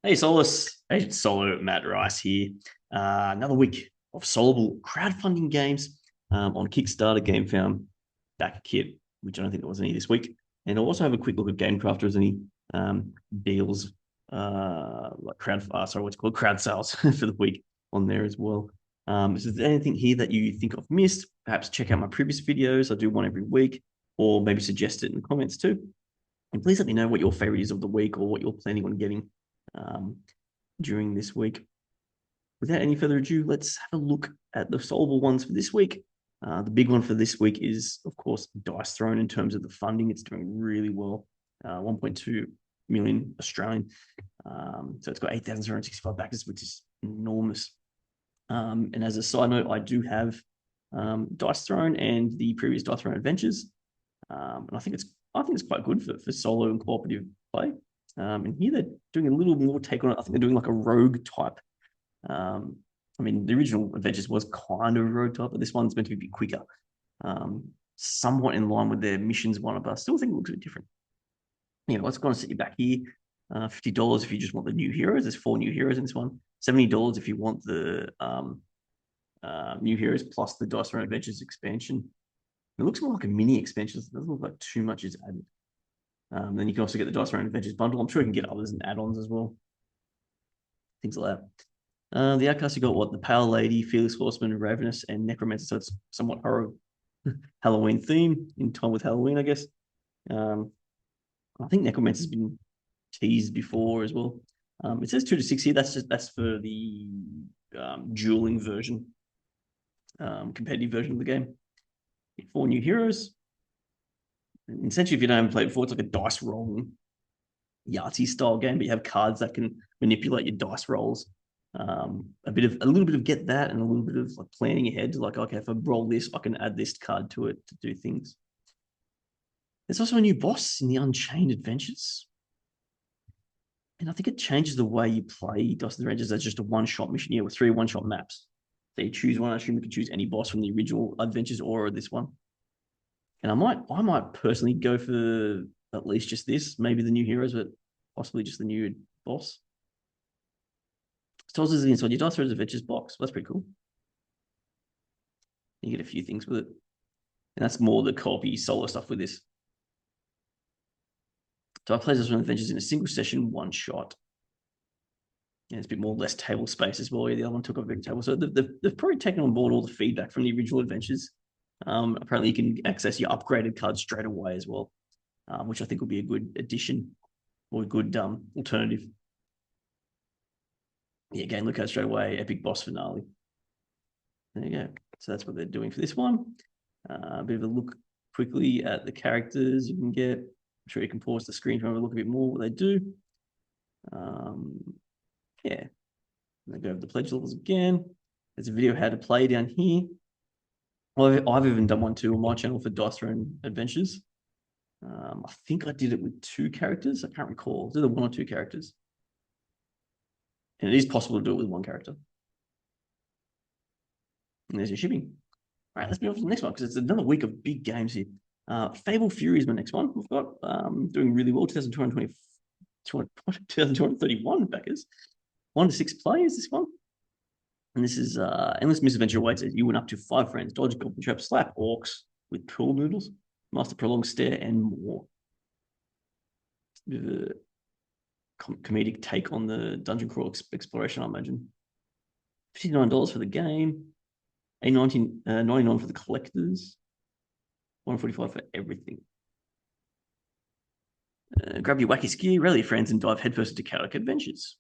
Hey, Soloists. Agent Solo, Matt Rice here. Another week of soloable crowdfunding games on Kickstarter, Gamefound, Backerkit, which I don't think there was any this week. And I'll also have a quick look at Gamecrafter as any deals, like what's it called, crowd sales for the week on there as well. So is there anything here that you think I've missed? Perhaps check out my previous videos. I do one every week, or maybe suggest it in the comments too. And please let me know what your favorite is of the week or what you're planning on getting um, during this week. Without any further ado, let's have a look at the solvable ones for this week. The big one for this week is, of course, Dice Throne in terms of the funding. It's doing really well, 1.2 million Australian. So it's got 8,765 backers, which is enormous. And as a side note, I do have Dice Throne and the previous Dice Throne Adventures. And I think it's quite good for solo and cooperative play. And here they're doing a little more take on it. I think they're doing like a rogue type. I mean, the original Adventures was kind of a rogue type, but this one's meant to be a bit quicker. Somewhat in line with their missions one, but I still think it looks a bit different. You know, it's going to set you back here. $50 if you just want the new heroes. There's 4 new heroes in this one. $70 if you want the new heroes plus the Dice Throne Adventures expansion. It looks more like a mini expansion. It doesn't look like too much is added. Then you can also get the Dice Throne Adventures bundle. I'm sure you can get others and add-ons as well. Things like that. The Outcasts, you got what? The Pale Lady, Fearless Horseman, Ravenous, and Necromancer. So it's somewhat horror Halloween theme in time with Halloween, I guess. I think Necromancer's been teased before as well. It says 2 to 6 here. That's for the dueling version, competitive version of the game. 4 new heroes. Essentially, if you don't play it before, it's like a dice rolling Yahtzee style game, but you have cards that can manipulate your dice rolls. A little bit of get that, and a little bit of like planning ahead. Like, okay, if I roll this, I can add this card to it to do things. There's also a new boss in the Unchained Adventures, and I think it changes the way you play Dice and Rangers as just a one-shot mission here with 3 one-shot maps. So you choose one. I assume you can choose any boss from the original Adventures or this one. And I might personally go for at least just this, maybe the new heroes, but possibly just the new boss. It tells us inside your Dice Throws Adventures box. That's pretty cool. You get a few things with it. And that's more the copy solo stuff with this. So I played this one Adventures in a single session, one shot. And it's a bit more less table space as well. The other one took up a big table. So they've probably taken on board all the feedback from the original Adventures. Apparently, you can access your upgraded cards straight away as well, which I think will be a good addition or a good alternative. Yeah, again, look at straight away, epic boss finale. There you go. So that's what they're doing for this one. A bit of a look quickly at the characters you can get. I'm sure you can pause the screen if you want to look a bit more what they do. Yeah. They go over the pledge levels again. There's a video how to play down here. I've even done one too on my channel for Dice Throne Adventures. I think I did it with 2 characters. I can't recall. It's either 1 or 2 characters. And it is possible to do it with 1 character. And there's your shipping. All right, let's move on to the next one because it's another week of big games here. Fable Fury is my next one. We've got doing really well, 2,231 backers. 1 to 6 players, this one. And this is Endless Misadventure awaits as you and up to 5 friends. Dodge, goblin trap, slap orcs with pool noodles, master prolonged stare, and more. A bit of a comedic take on the dungeon crawl exploration, I imagine. $59 for the game. $99 for the collectors. $145 for everything. Grab your wacky ski, rally your friends, and dive headfirst into chaotic adventures.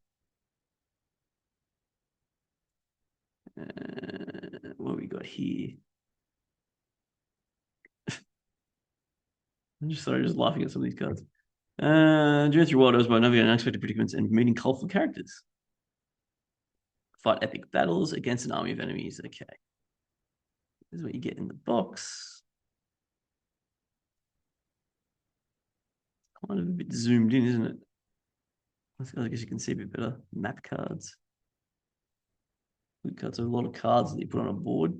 What we got here? I'm just laughing at some of these cards. Journey through wild by navigating unexpected predicaments and meeting colorful characters. Fight epic battles against an army of enemies. Okay. This is what you get in the box. Kind of a bit zoomed in, isn't it? I guess you can see a bit better. Map cards. Loot cards are a lot of cards that you put on a board.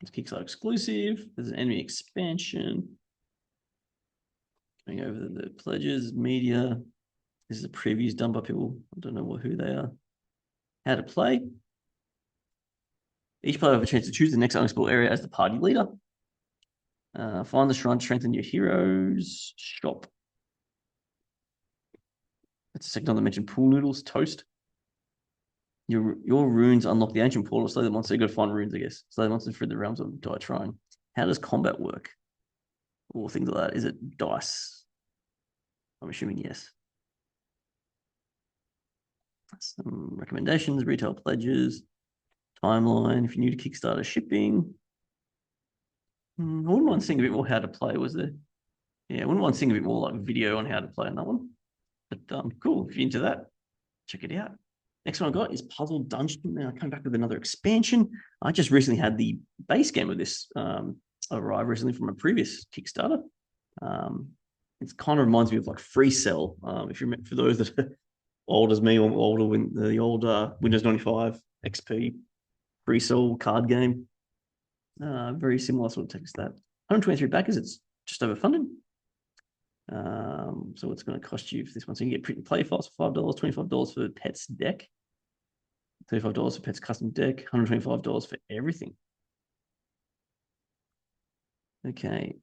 It's Kickstarter exclusive. There's an enemy expansion. Going over the pledges, media. This is a previews done by people. I don't know who they are. How to play. Each player will have a chance to choose the next unexplored area as the party leader. Find the shrine to strengthen your heroes. Shop. That's the second time I mentioned pool noodles. Toast. Your runes unlock the ancient portal. Slay the monster. You got to find runes, I guess. Slay the monster through the realms of die trying. How does combat work? Or things like that. Is it dice? I'm assuming yes. Some recommendations, retail pledges, timeline. If you're new to Kickstarter, shipping. I wouldn't mind seeing a bit more how to play, was there? Yeah, I wouldn't mind seeing a bit more like video on how to play on that one. But cool, if you're into that, check it out. Next one I got is Puzzle Dungeon. Now I come back with another expansion. I just recently had the base game of this arrive recently from a previous Kickstarter. It kind of reminds me of like Free Cell. If you for those that are old as me or older, when the old Windows 95 XP Free Cell card game. Very similar sort of text that. 123 backers, it's just overfunded. So what's going to cost you for this one? So you can get print and play files for $5, $25 for Pet's deck, $35 for Pet's custom deck, $125 for everything. Okay.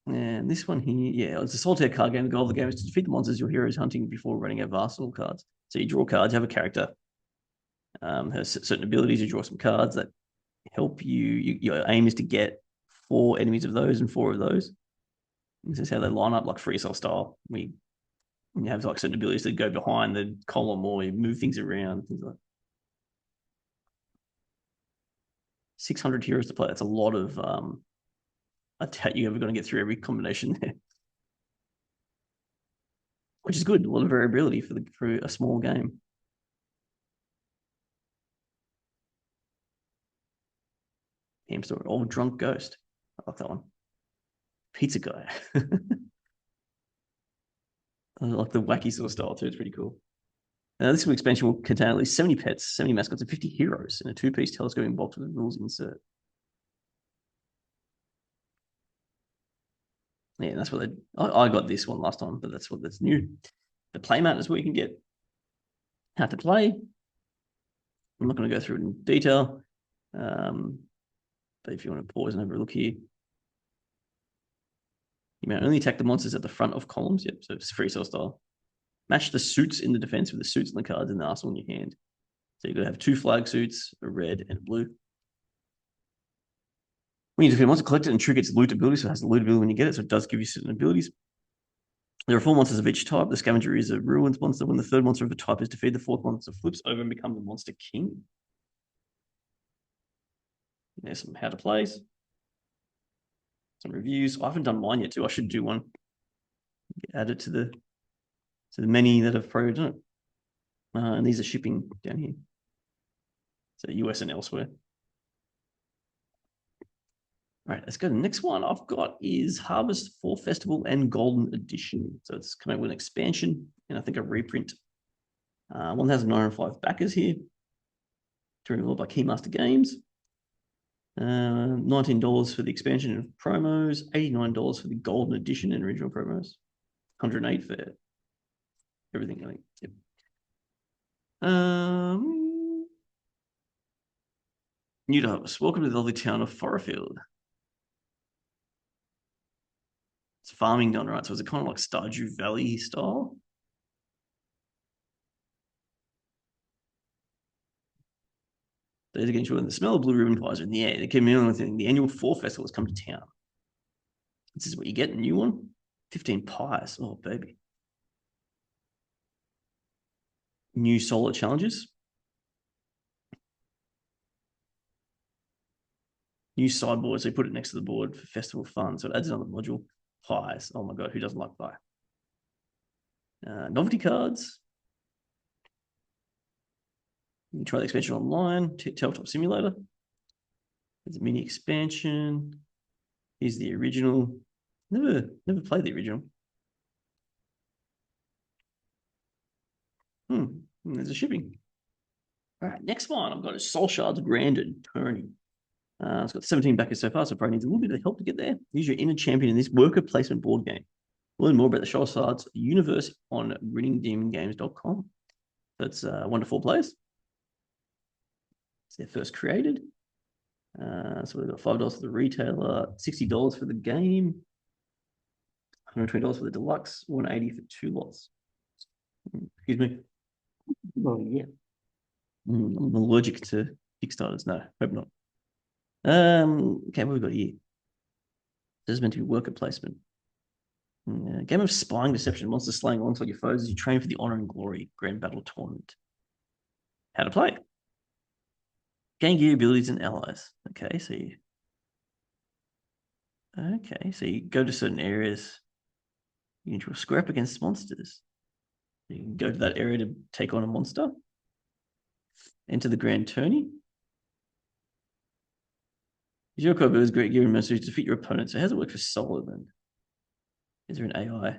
And this one here, yeah, it's a solitaire card game. The goal of the game is to defeat the monsters your hero is hunting before running out of arsenal cards. So you draw cards, you have a character, has certain abilities, you draw some cards that help you. Your aim is to get 4 enemies of those and 4 of those. This is how they line up, like Free Cell style. You have like certain abilities that go behind the column or you move things around. Things like 600 heroes to play. That's a lot of attack. You're ever going to get through every combination there, which is good. A lot of variability for a small game. Hamster, old drunk ghost. I like that one. Pizza guy. I like the wacky sort of style too. It's pretty cool. This expansion will contain at least 70 pets, 70 mascots, and 50 heroes in a 2-piece telescoping box with a rules insert. Yeah, that's what I got this one last time, but that's new. The playmat is where you can get how to play. I'm not going to go through it in detail, but if you want to pause and have a look here, you may only attack the monsters at the front of columns. Yep, so it's Free Cell style. Match the suits in the defense with the suits and the cards in the arsenal in your hand. So you've got to have 2 flag suits, a red and a blue. When you defeat a monster, collect it and trigger its loot ability. So it has the loot ability when you get it. So it does give you certain abilities. There are 4 monsters of each type. The scavenger is a ruins monster. When the 3rd monster of a type is defeated, the 4th monster flips over and becomes the monster king. There's some how to plays. Some reviews. I haven't done mine yet too. I should do one. Add it to the many that have probably done it. And these are shipping down here. So US and elsewhere. All right, let's go to the next one I've got is Harvest Fall Festival and Golden Edition. So it's coming out with an expansion and I think a reprint. 1,905 backers here. Developed by Keymaster Games. $19 for the expansion and promos, $89 for the Golden Edition and original promos, $108 for everything, I think. Yep. New to Harvest. Welcome to the lovely town of Forestfield. It's farming done right, so it's kind of like Stardew Valley style. They're getting sure the smell of blue ribbon pies are in the air. They came in with the annual Fall Festival has come to town. This is what you get, a new one. 15 pies. Oh, baby. New solo challenges. New sideboard, so you put it next to the board for festival fun. So it adds another module. Pies. Oh my God, who doesn't like pie? Novelty cards. You can try the expansion online. Tabletop Simulator. There's a mini expansion. Here's the original. Never played the original. There's a shipping. All right, next one I've got is Soulshards Grand and Tourney. It's got 17 backers so far, so probably needs a little bit of help to get there. Use your inner champion in this worker placement board game. Learn more about the Soulshards universe on grinningdemongames.com. That's wonderful place. It's their first created. So we've got $5 for the retailer, $60 for the game, $120 for the deluxe, $180 for 2 lots. Excuse me. Oh yeah. I'm allergic to Kickstarters. No, hope not. Okay, what have we got here? This is meant to be worker placement. Game of spying, deception, monster slaying alongside your foes as you train for the honor and glory grand battle tournament. How to play? Gain gear, abilities, and allies. Okay, so you go to certain areas. You need to square up against monsters. You can go to that area to take on a monster. Enter the grand tourney. Use Yokai abilities, great gear and mercenaries to defeat your opponent. So how does it work for solo then? Is there an AI?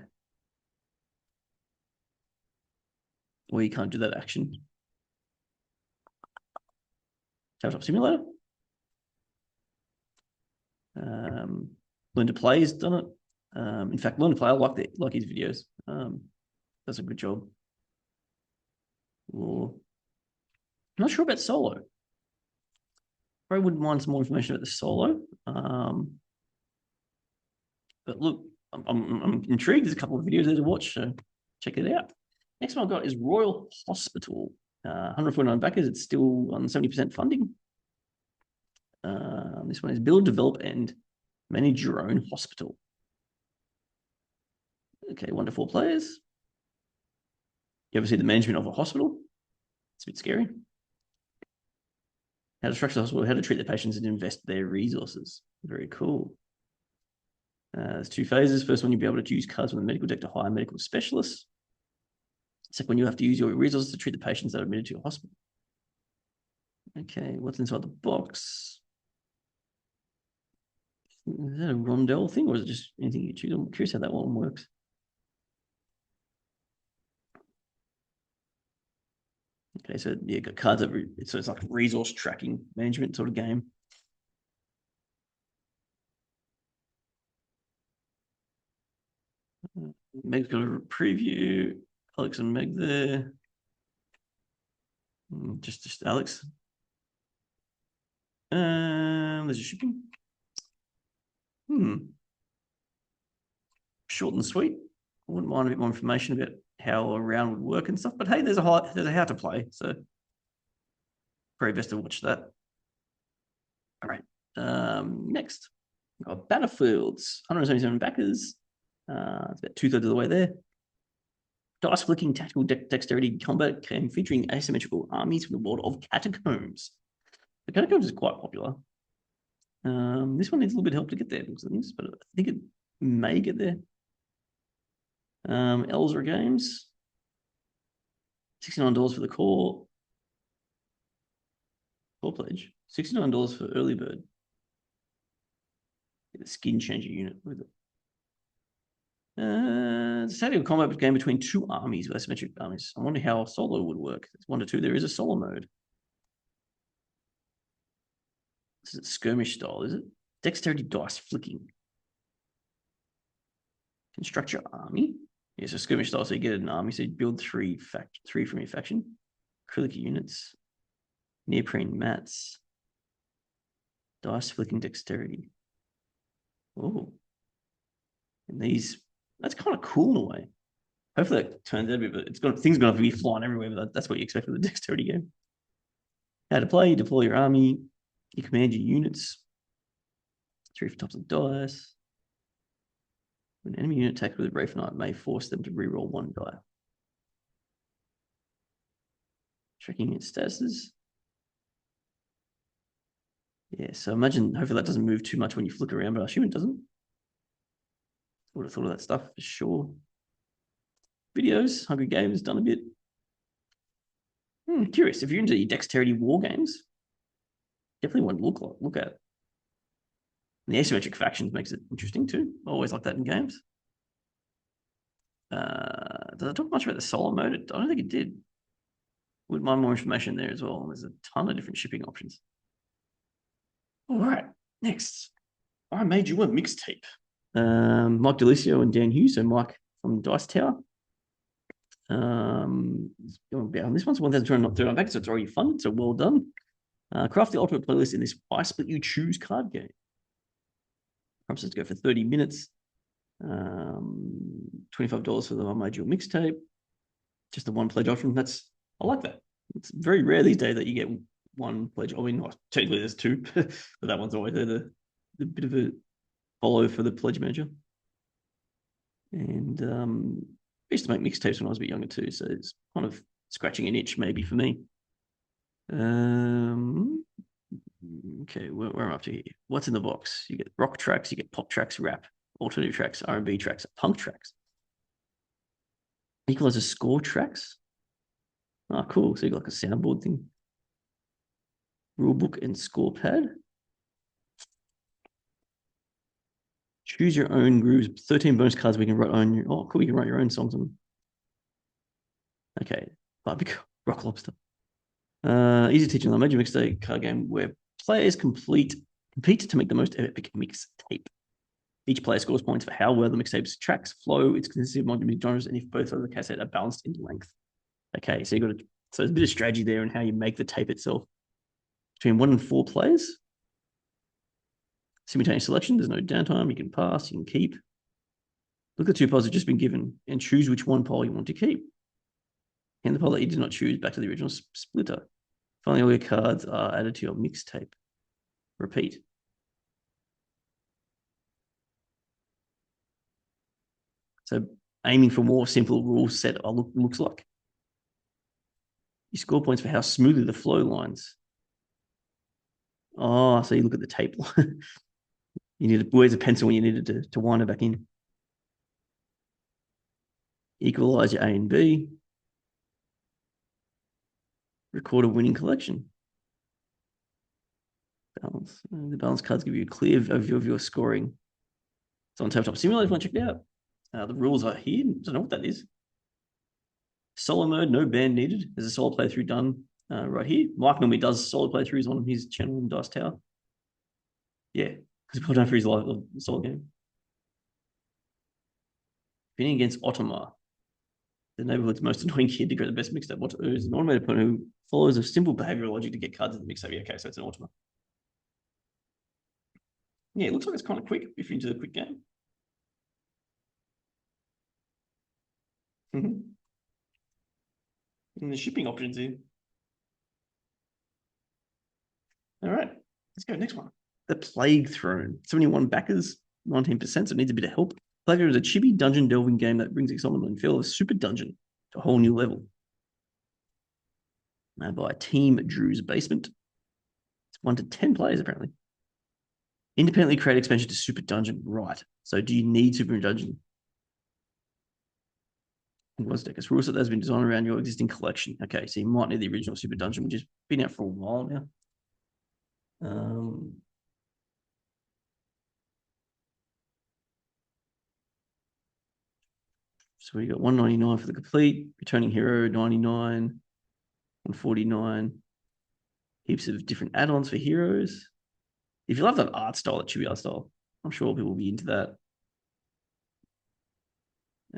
Or you can't do that action? Tabletop simulator. Learn to play has done it. In fact, Learn to Play, I like his videos. Does a good job. Or I'm not sure about solo. Probably wouldn't mind some more information about the solo. But look, I'm intrigued. There's a couple of videos there to watch, so check it out. Next one I've got is Royal Hospital. 149 backers. It's still on 70% funding. This one is build, develop, and manage your own hospital. Okay, 1 to 4 players. You ever see the management of a hospital? It's a bit scary. How to structure the hospital, how to treat the patients and invest their resources. Very cool. There's 2 phases. First one, you'll be able to use cards from the medical deck to hire medical specialists. Second one, you have to use your resources to treat the patients that are admitted to your hospital. Okay, what's inside the box? Is that a rondelle thing, or is it just anything you choose? I'm curious how that one works. Okay, so yeah, got cards over. So it's like a resource tracking management sort of game. Meg's got a preview. Alex and Meg there. Just Alex. There's a shipping. Short and sweet. I wouldn't mind a bit more information about how a round would work and stuff. But hey, there's a how to play. So very best to watch that. All right. Next, we've got Battlefields. 177 backers. It's about 2/3 of the way there. Dice flicking tactical dexterity combat game featuring asymmetrical armies from the world of Catacombs. The Catacombs is quite popular. This one needs a little bit of help to get there, but I think it may get there. Elzra Games. $69 for the core pledge. $69 for early bird. Get the skin changer unit with it. It's a tactical combat game between 2 armies with asymmetric armies. I wonder how solo would work. It's 1 to 2. There is a solo mode. This is skirmish style, is it? Dexterity dice flicking. Construct your army. Yeah, so skirmish style, so you get an army. So you build 3 from your faction. Acrylic units. Neoprene mats. Dice flicking dexterity. Oh. And these, that's kind of cool in a way. Hopefully that turns out a bit, but things are going to be flying everywhere, but that's what you expect with a dexterity game. How to play, you deploy your army, you command your units. 3 for tops of dice. When an enemy unit attacks with a Wraith Knight may force them to reroll 1 die. Tracking its statuses. Yeah, so imagine, hopefully that doesn't move too much when you flick around, but I assume it doesn't. I would have thought of that stuff for sure. Videos, Hungry Games, done a bit. Curious, if you're into your dexterity war games, definitely want to look at it. And the asymmetric factions makes it interesting too. I always like that in games. Does it talk much about the solo mode? I don't think it did. Wouldn't mind more information there as well. There's a ton of different shipping options. All right, next. I made you a mixtape. Mike Delisio and Dan Hughes. So Mike from Dice Tower. This one's 1,239 back, so it's already funded. So well done. Craft the ultimate playlist in this I Split You Choose card game. Promises to go for 30 minutes. $25 for the I Made You A Mixtape. Just the one pledge option. I like that. It's very rare these days that you get one pledge. I mean, technically there's two, but that one's always there. The bit of a follow for the pledge manager. And I used to make mixtapes when I was a bit younger too, so it's kind of scratching an itch maybe for me. Okay, where am I up to here? What's in the box? You get rock tracks, you get pop tracks, rap, alternative tracks, R&B tracks, punk tracks. Equalizer score tracks. Oh, cool. So you got like a soundboard thing. Rulebook and score pad. Choose your own grooves. 13 bonus cards we can write on your. Oh, cool. You can write your own songs on them. Okay. Barbecue. Rock Lobster. Easy teaching on Major Mixtape card game where players compete to make the most epic mixtape. Each player scores points for how well the mixtape's tracks flow, its consistency of multiple genres, and if both of the cassette are balanced in length. Okay, so there's a bit of strategy there in how you make the tape itself. Between 1 and 4 players. Simultaneous selection, there's no downtime. You can pass, you can keep. Look at the 2 poles that have just been given and choose which one pole you want to keep. Hand the pole that you did not choose back to the original splitter. Finally, all your cards are added to your mixtape. Repeat. So aiming for more simple rule set looks like. You score points for how smoothly the flow lines. Oh, so you look at the tape line. You needed where's a pencil when you needed to wind it back in. Equalize your A and B. Record a winning collection. Balance. The balance cards give you a clear overview of your scoring. It's on Tabletop Simulator if you want to check it out. The rules are here. I don't know what that is. Solo mode, no band needed. There's a solo playthrough done right here. Mike normally does solo playthroughs on his channel in Dice Tower. Yeah, because he put down for his live solo game. Winning against Ottomar, the neighborhood's most annoying kid to get the best mixtape. What is an automated opponent who follows a simple behavioral logic to get cards in the mixtape? Yeah, okay, so it's an Ottomar. Yeah, it looks like it's kind of quick if you're into the quick game. And the shipping options here. All right, let's go next one. The Plague Throne. 71 backers, 19%, so it needs a bit of help. Plague Throne is a chibi dungeon delving game that brings excitement and feel of Super Dungeon to a whole new level. By Team Drew's Basement. It's 1 to 10 players, apparently. Independently create expansion to Super Dungeon. Right. So do you need Super Dungeon? What's deck? It's rules that has been designed around your existing collection. Okay, so you might need the original Super Dungeon, which has been out for a while now. So we got 199 for the complete, returning hero 99, 149. Heaps of different add-ons for heroes. If you love that art style, that chibi art style, I'm sure people will be into that.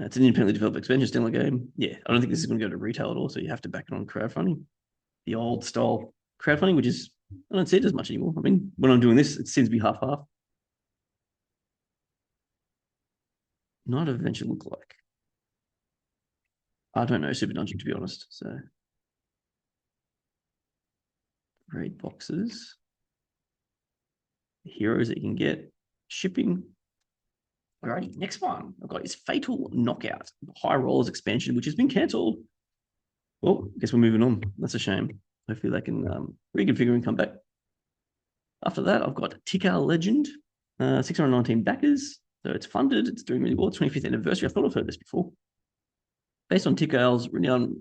It's an independently developed expansion still in the game. Yeah, I don't think this is going to go to retail at all, so you have to back it on crowdfunding. The old style crowdfunding, which is, I don't see it as much anymore. I mean, when I'm doing this, it seems to be half-half. Night of Adventure look like? I don't know Super Dungeon, to be honest. So, raid boxes. Heroes that you can get. Shipping. All right, next one I've got is Fatal Knockout, High Rollers expansion, which has been cancelled. Well, I guess we're moving on. That's a shame. Hopefully they can reconfigure and come back. After that, I've got Tikal Legend, 619 backers. So it's funded. It's doing really well. 25th anniversary. I thought I've heard this before. Based on Tikal's renowned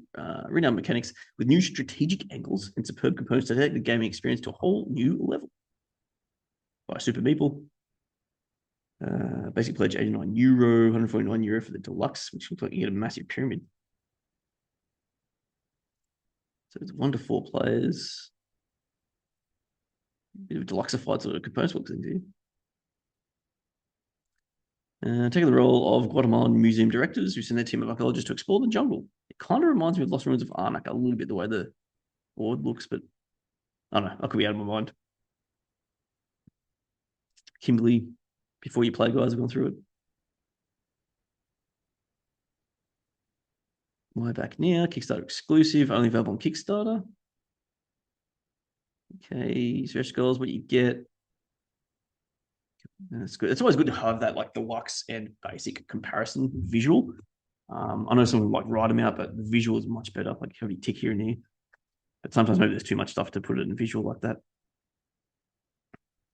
mechanics with new strategic angles and superb components to take the gaming experience to a whole new level. By Super Meeple. Basic pledge €89, €149 for the deluxe, which looks like you get a massive pyramid. So it's 1 to 4 players. A bit of a deluxeified sort of components looks into. Taking the role of Guatemalan museum directors who send their team of archaeologists to explore the jungle. It kind of reminds me of Lost Ruins of Arnak a little bit, the way the board looks, but I don't know. I could be out of my mind. Kimberly, before you play, guys have gone through it. Why back now? Kickstarter exclusive, only available on Kickstarter. Okay, stretch goals, what you get. That's good. It's always good to have that like deluxe and basic comparison visual. I know someone like write them out, but the visual is much better. Like you have you tick here and there. But sometimes maybe there's too much stuff to put it in visual like that.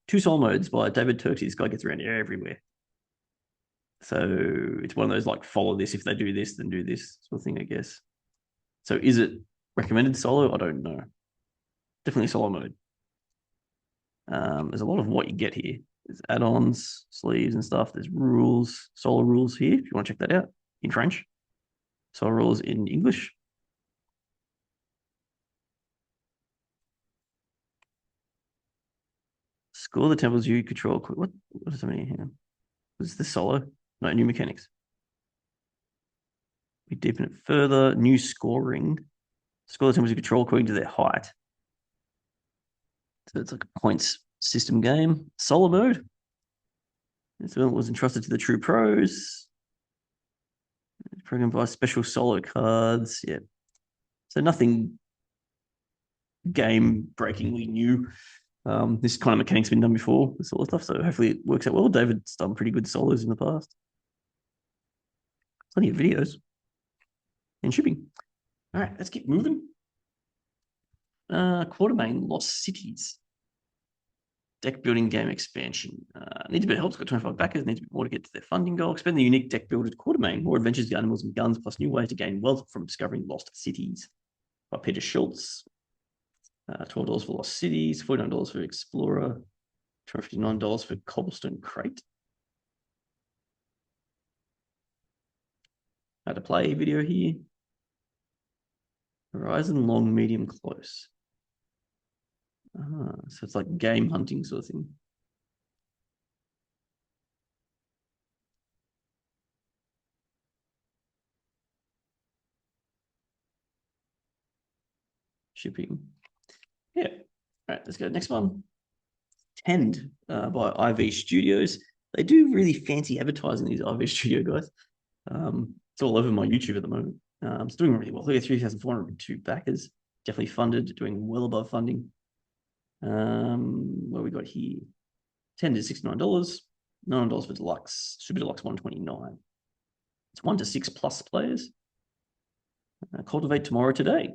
Two Soul Modes by David Turkey. This guy gets around everywhere. So it's one of those like follow this. If they do this, then do this sort of thing, I guess. So is it recommended solo? I don't know. Definitely solo mode. There's a lot of what you get here. There's add-ons, sleeves and stuff. There's rules, solo rules here, if you want to check that out, in French. Solo rules in English. Score the temples you control. What does that mean here? Is this solo? No, new mechanics. We deepen it further. New scoring. Score the temples you control according to their height. So it's like a points system game. Solo mode. This event was entrusted to the true pros. Programmed by special solo cards. Yeah. So nothing game breakingly new. This kind of mechanic's been done before, this sort of stuff. So hopefully it works out well. David's done pretty good solos in the past. Plenty of videos and shipping. All right, let's keep moving. Quartermain Lost Cities. Deck building game expansion. Needs a bit of help. It's got 25 backers. Needs a bit more to get to their funding goal. Expand the unique deck builder Quartermain. More adventures, animals, and guns, plus new ways to gain wealth from discovering lost cities. By Peter Schultz. $12 for Lost Cities. $49 for Explorer. $259 for Cobblestone Crate. How to play video here. Horizon, long, medium, close. So it's like game hunting sort of thing. Shipping. Yeah. All right, let's go. Next one. Tend by IV Studios. They do really fancy advertising, these IV Studio guys. It's all over my YouTube at the moment. It's doing really well. Look at 3,402 backers. Definitely funded, doing well above funding. What we got here? Tend is $69. $9 for deluxe. Super deluxe 129. It's 1 to 6 plus players. Cultivate tomorrow today.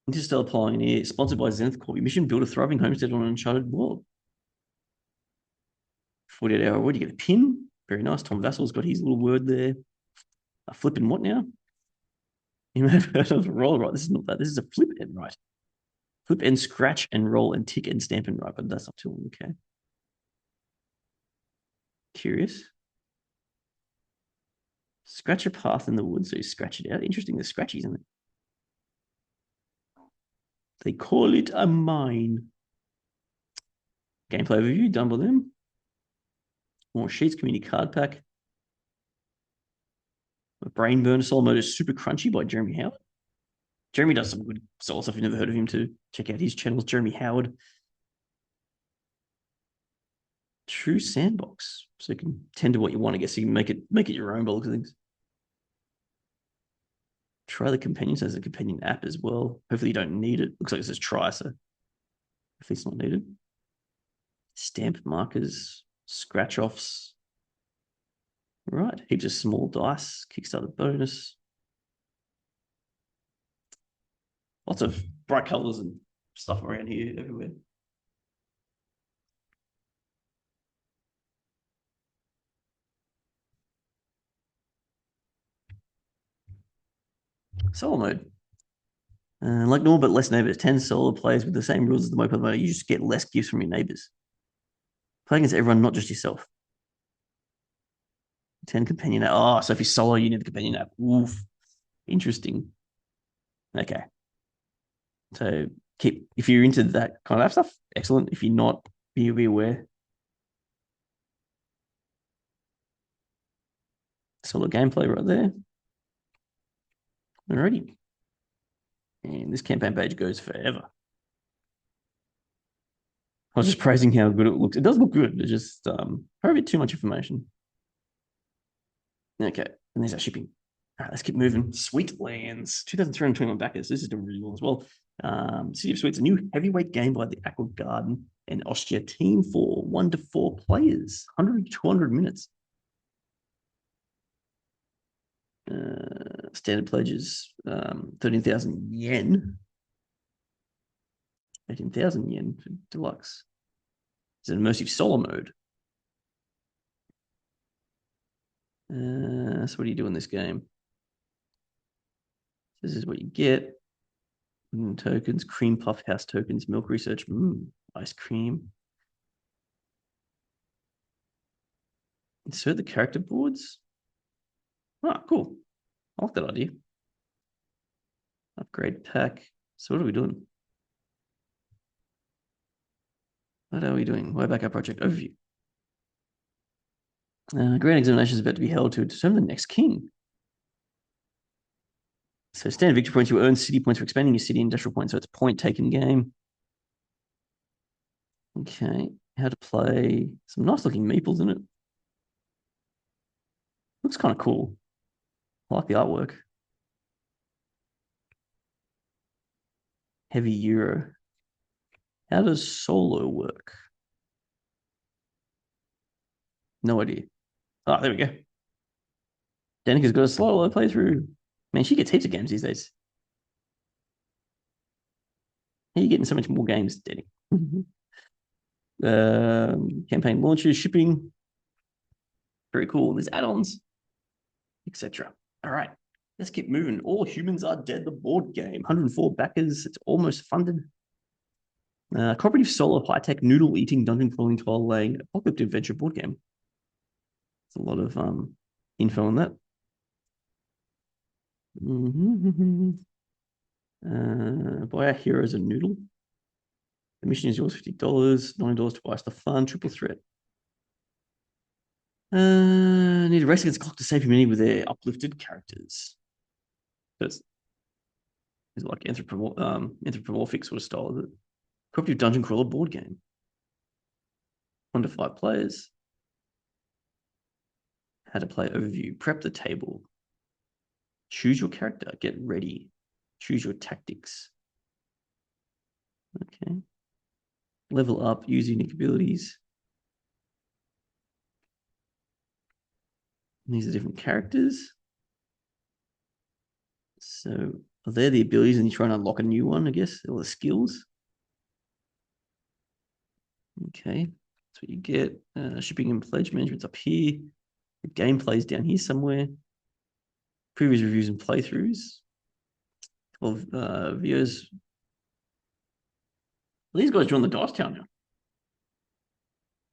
Interstellar Pioneer, sponsored by Zenith Corp. Mission: build a thriving homestead on an uncharted world. 48-hour award. You get a pin. Very nice. Tom Vassal's got his little word there. A flipping what now? You may have heard of a roll right. This is not that. This is a flip and right. Flip and scratch and roll and tick and stamp and write, but that's not too okay. Curious. Scratch a path in the woods, so you scratch it out. Interesting, the scratchies in it. They call it a mine. Gameplay overview done by them. More sheets, community card pack. A Brain Burner Soul Mode is Super Crunchy by Jeremy Howard. Jeremy does some good soul stuff. If you've never heard of him, to check out his channels. Jeremy Howard. True Sandbox. So you can tend to what you want, I guess. So you can make it your own by looks of things. Try the companion. So there's a companion app as well. Hopefully you don't need it. Looks like it says try, so if it's not needed. Stamp markers, scratch offs. Right, heaps of small dice, Kickstarter bonus. Lots of bright colors and stuff around here everywhere. Solo mode. Like normal but less neighbors, 10 solo players with the same rules as the mobile mode. You just get less gifts from your neighbors. Play against everyone, not just yourself. 10 companion app. Oh, so if you solo, you need the companion app. Oof. Interesting. Okay. So if you're into that kind of app stuff, excellent. If you're not, be aware. Solo gameplay right there. Alrighty. And this campaign page goes forever. I was just praising how good it looks. It does look good. It's just probably a bit too much information. Okay, and there's our shipping. All right, let's keep moving. Sweetlands, 2,321 backers. This is doing really well as well. City of Sweets, a new heavyweight game by the Aqua Garden and Austria team for 1 to 4 players, 100 to 200 minutes. Standard pledges, 13,000 yen. 18,000 yen for deluxe. It's an immersive solo mode. So what do you do in this game? This is what you get. Tokens, cream puff house tokens, milk research, ice cream. Insert the character boards. Oh, cool. I like that idea. Upgrade pack. So what are we doing? What are we doing? Way back our project overview. Grand examination is about to be held to determine the next king. So standard victory points, you earn city points for expanding your city industrial points. So it's a point taken game. Okay. How to play. Some nice looking meeples in it. Looks kind of cool. I like the artwork. Heavy Euro. How does solo work? No idea. Oh, there we go. Danica's got a solo playthrough. Man, she gets heaps of games these days. You're getting so much more games, Danica. Campaign launches, shipping. Very cool. There's add-ons, etc. All right, let's keep moving. All Humans Are Dead, the board game. 104 backers. It's almost funded. Cooperative solo high-tech noodle eating dungeon crawling tile laying apocalyptic adventure board game. There's a lot of info on that. Buy our heroes a noodle. The mission is yours, $50, $9 twice the fun, triple threat. Need a race against the clock to save humanity with their uplifted characters. That's is like anthropomorphic sort of style, is it? Cooperative dungeon crawler board game. 1 to 5 players. How to play overview. Prep the table. Choose your character. Get ready. Choose your tactics. Okay. Level up. Use unique abilities. And these are different characters. So are there the abilities and you try and unlock a new one, I guess, or the skills? Okay, that's what you get. Shipping and pledge management's up here. The gameplay's down here somewhere. Previous reviews and playthroughs. Of videos. These guys join the Dice Tower now.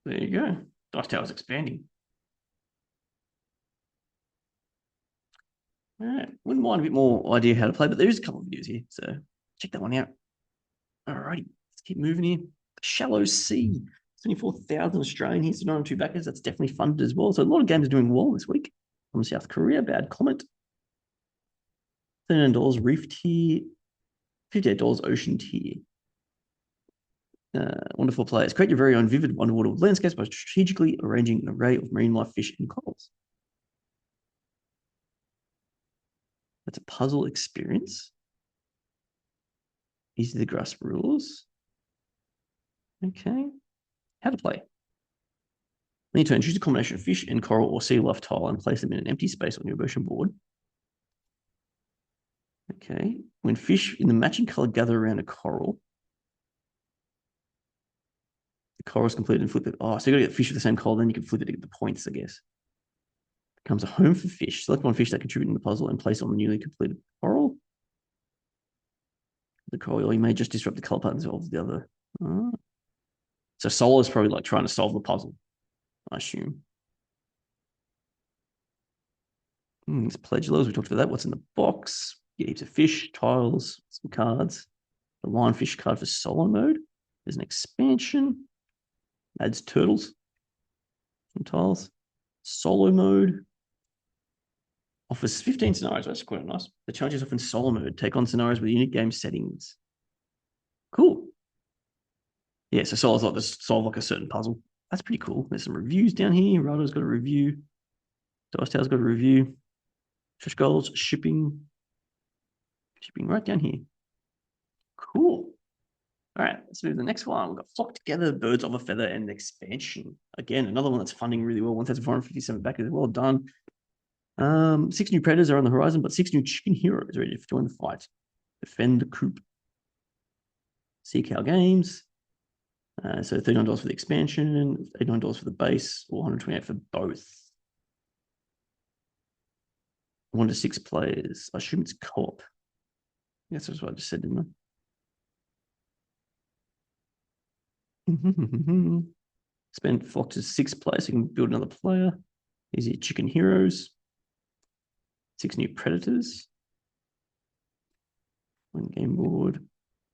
There you go. Dice Tower's expanding. All right. Wouldn't mind a bit more idea how to play, but there is a couple of videos here, so check that one out. All righty, let's keep moving here. Shallow Sea, 24,000 Australian here, so 92 backers. That's definitely funded as well. So a lot of games are doing well this week. From South Korea, Bad Comet. $39 Reef Tier, $58 Ocean Tier. Wonderful players. Create your very own vivid underwater landscapes by strategically arranging an array of marine life, fish, and corals. That's a puzzle experience. Easy to grasp rules. Okay. How to play. On your turn, choose a combination of fish and coral or sea life tile and place them in an empty space on your version board. Okay. When fish in the matching color gather around a coral, the coral is completed and flip it. Oh, so you got to get fish with the same color, then you can flip it to get the points, I guess. Becomes a home for fish. Select one fish that contribute in the puzzle and place on the newly completed coral. The coral, or you may just disrupt the color patterns of the other. So Solar is probably like trying to solve the puzzle, I assume. It's pledge levels. We talked about that. What's in the box? Get heaps of fish, tiles, some cards. The lionfish card for solo mode. There's an expansion. Adds turtles. Some tiles. Solo mode. Offers 15 scenarios. That's quite nice. The challenge is often solo mode. Take on scenarios with unique game settings. Cool. Yeah, so solo's like to solve like a certain puzzle. That's pretty cool. There's some reviews down here. Rado's got a review. Dice Tower's got a review. Stretch goals, shipping right down here. Cool. All right, let's move to the next one. We've got Flock Together, Birds of a Feather, and Expansion. Again, another one that's funding really well. 1,457 backers. Well done. 6 new Predators are on the horizon, but 6 new Chicken Heroes ready to join the fight. Defend the coop. Tikal Games. So $39 for the expansion, $89 for the base, or $128 for both. 1 to 6 players. I assume it's co-op. Yes, that's what I just said, didn't I? Spend Flock to 6 players, so you can build another player. These are Chicken Heroes. 6 new Predators. 1 game board.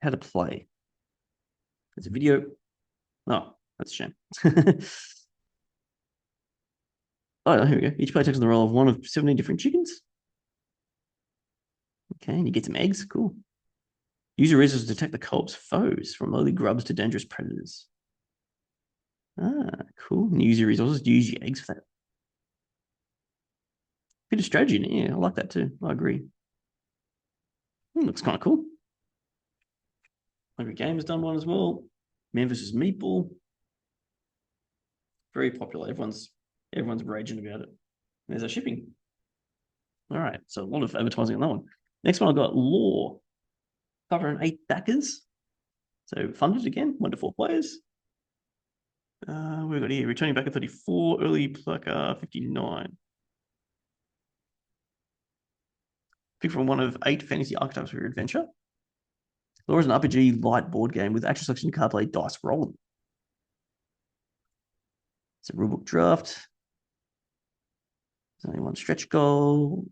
How to play. There's a video. Oh, that's a shame. Oh, here we go. Each player takes on the role of one of 17 different chickens. Okay, and you get some eggs. Cool. Use your resources to detect the co-op's foes, from lowly grubs to dangerous predators. Ah, cool. And use your resources to use your eggs for that. Bit of strategy in it. Yeah, I like that too. I agree. Looks kind of cool. Hungry Game has done one as well. Man vs. Meatball. Very popular. Everyone's raging about it. There's our shipping. All right, so a lot of advertising on that one. Next one, I've got Law. Covering 8 backers. So funded again, 1 to 4 players. We've got here returning backer 34, early player 59. Pick from one of 8 fantasy archetypes for your adventure. Law is an RPG light board game with action selection, card play, dice rolling. It's a rulebook draft. There's only 1 stretch goal.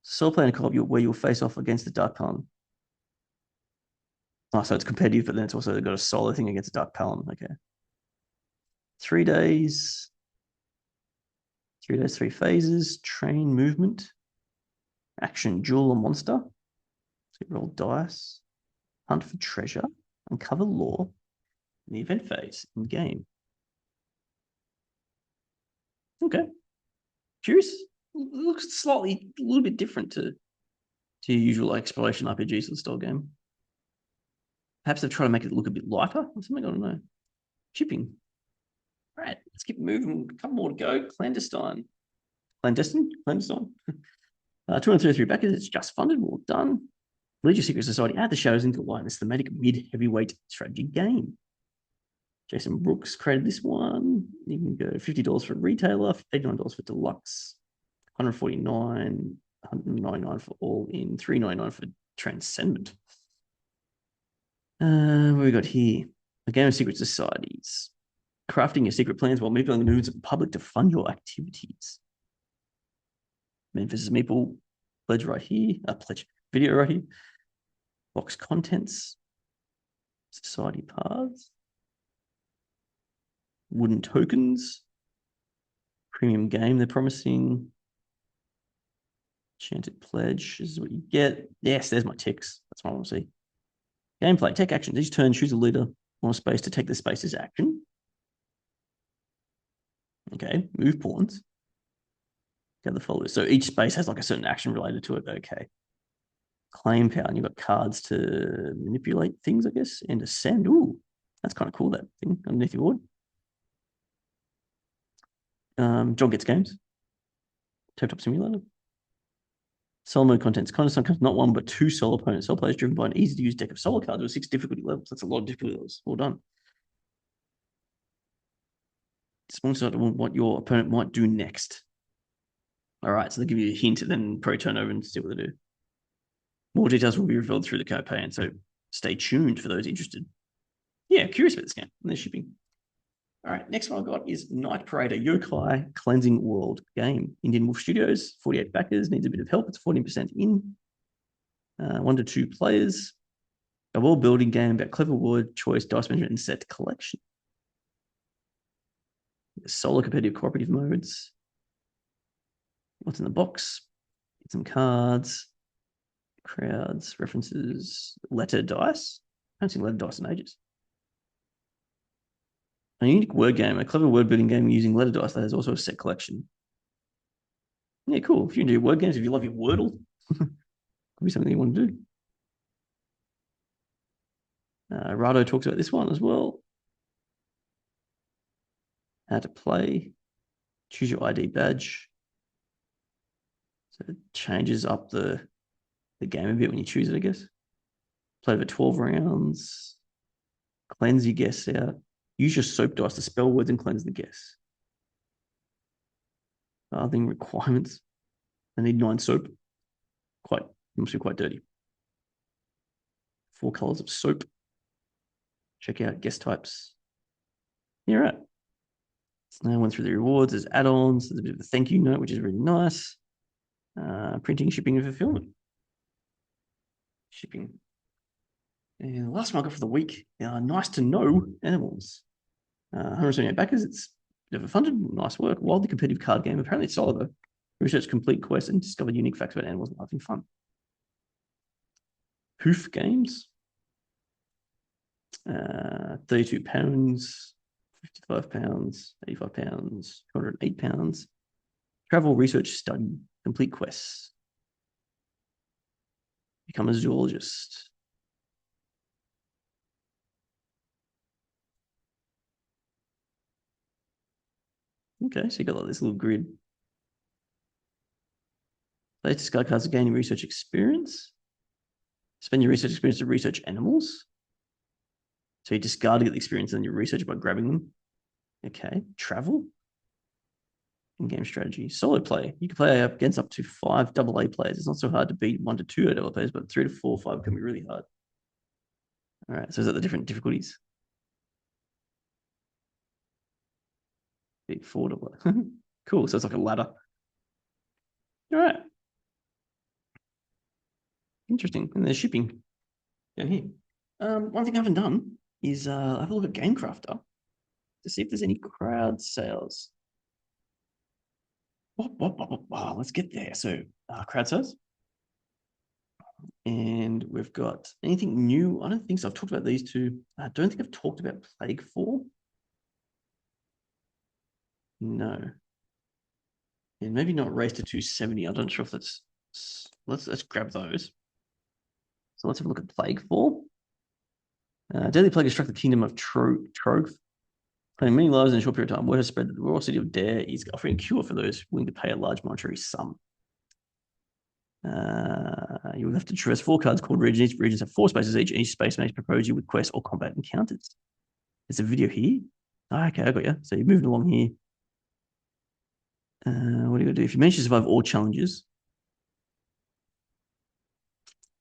Solo play and co-op where you'll face off against the Dark Paladin. Oh, so it's competitive, but then it's also got a solo thing against the Dark Paladin. Okay. 3 days. 3 days, 3 phases. Train movement. Action, duel or monster. So you roll dice. Hunt for treasure. Uncover lore. In the event phase in game. Okay. Curious. It looks slightly a little bit different to your usual exploration RPG sort of style game. Perhaps they've tried to make it look a bit lighter or something. I don't know. Shipping. All right, let's keep moving. A couple more to go. Clandestine. 233 backers. It's just funded. Well done. Lead Your Secret Society. Add the shadows into the light. This thematic mid-heavyweight strategy game. Jason Brooks created this one. You can go $50 for retailer, $89 for deluxe, $149, $199 for all in, $399 for transcendent. What we got here? A game of secret societies. Crafting your secret plans while manipulating the movements of the public to fund your activities. Man vs. Meeple. Pledge right here. Pledge video right here. Box contents. Society paths. Wooden tokens. Premium game they're promising. Enchanted pledge. This is what you get. Yes, there's my ticks. That's what I want to see. Gameplay. Take action. Each turn, choose a leader on a space to take the space's action. Okay. Move pawns. Gather followers. So each space has like a certain action related to it. Okay. Claim power. And you've got cards to manipulate things, I guess, and ascend. Ooh, that's kind of cool, that thing underneath your board. John Gets Games. Tabletop Simulator. Solo mode contents. Clandestine comes not 1 but 2 solo opponents. Solo players driven by an easy to use deck of solo cards with 6 difficulty levels. That's a lot of difficulty levels. Well done. Sponsor what your opponent might do next. All right, so they give you a hint and then probably turn over and see what they do. More details will be revealed through the campaign, so stay tuned for those interested. Yeah, curious about this game and their shipping. All right, next one I've got is Night Parade, a Yokai cleansing world game. Indian Wolf Studios, 48 backers, needs a bit of help. It's 14% in. 1 to 2 players. A world building game about clever word choice, dice management, and set collection. Solo competitive cooperative modes. What's in the box? Get some cards, crowds, references, letter dice. I haven't seen letter dice in ages. A unique word game, a clever word building game using letter dice that has also a set collection. Yeah, cool. If you can do word games, if you love your Wordle, could be something you want to do. Rado talks about this one as well. How to play. Choose your ID badge. So it changes up the game a bit when you choose it, I guess. Play over 12 rounds. Cleanse your guess out. Use your soap dice to spell words and cleanse the guess. Bathing requirements. I need 9 soap. Must be quite dirty. 4 colors of soap. Check out guest types. Yeah, right. So I went through the rewards. There's add-ons. There's a bit of a thank you note, which is really nice. Printing, shipping, and fulfillment. Shipping. And the last one I got for the week, nice to know animals. 178 backers. It's never funded. Nice work. Wildly competitive card game. Apparently it's solid though. Research complete quests and discovered unique facts about animals and having fun. Hoof Games. 32 pounds, 55 pounds, 85 pounds, 208 pounds. Travel research study, complete quests. Become a zoologist. Okay, so you got like this little grid. Play discard cards to gain research experience. Spend your research experience to research animals. So you discard to get the experience and you research by grabbing them. Okay, travel. In-game strategy. Solo play. You can play against up to 5 AA players. It's not so hard to beat 1 to 2 AA players, but 3 to 4 or 5 can be really hard. All right, so is that the different difficulties? Big 4 AA. Cool, so it's like a ladder. All right. Interesting. And there's shipping down here. One thing I haven't done is have a look at Gamecrafter to see if there's any crowd sales. Let's get there. So crowd sales. And we've got anything new? I don't think so. I've talked about these two. I don't think I've talked about Plaguefall. No. And maybe not Race to 270. I'm not sure if that's... Let's grab those. So let's have a look at Plaguefall. Deadly Plague has struck the kingdom of Trove. Claiming many lives in a short period of time, word has spread that the royal city of Dare is offering a cure for those willing to pay a large monetary sum. You will have to traverse 4 cards called regions. Each regions have 4 spaces each, and each space may propose you with quests or combat encounters. There's a video here. Oh, okay, I got you. So you're moving along here. What are you going to do? If you manage to survive all challenges,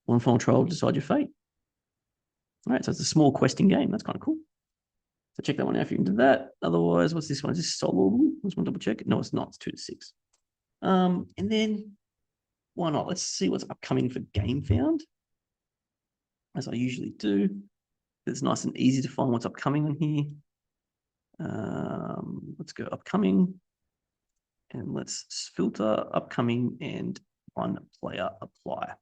one final trial will decide your fate. All right, so it's a small questing game. That's kind of cool. So check that one out if you're into that. Otherwise, what's this one? Is this solo? Let's double check. No, it's not. It's 2 to 6. And then why not? Let's see what's upcoming for Gamefound. As I usually do. It's nice and easy to find what's upcoming on here. Let's go upcoming. And let's filter upcoming and 1 player apply.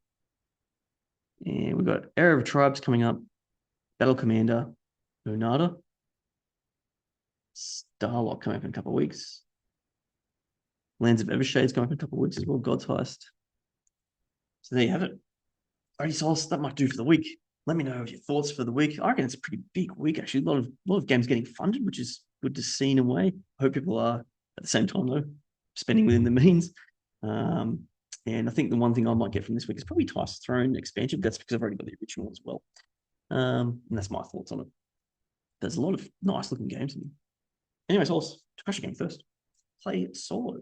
And we've got Era of Tribes coming up. Battle Commander, Onada. Starlock coming up in a couple of weeks. Lands of Evershades coming up in a couple of weeks as well. God's Heist. So there you have it. Alrighty, Soulshards, that might do for the week. Let me know your thoughts for the week. I reckon it's a pretty big week, actually. A lot of games getting funded, which is good to see in a way. I hope people are, at the same time, though, spending within the means. And I think the one thing I might get from this week is probably Twice Throne expansion. That's because I've already got the original as well. And that's my thoughts on it. There's a lot of nice looking games in here. Anyway, Souls, to crush a game first. Play solo.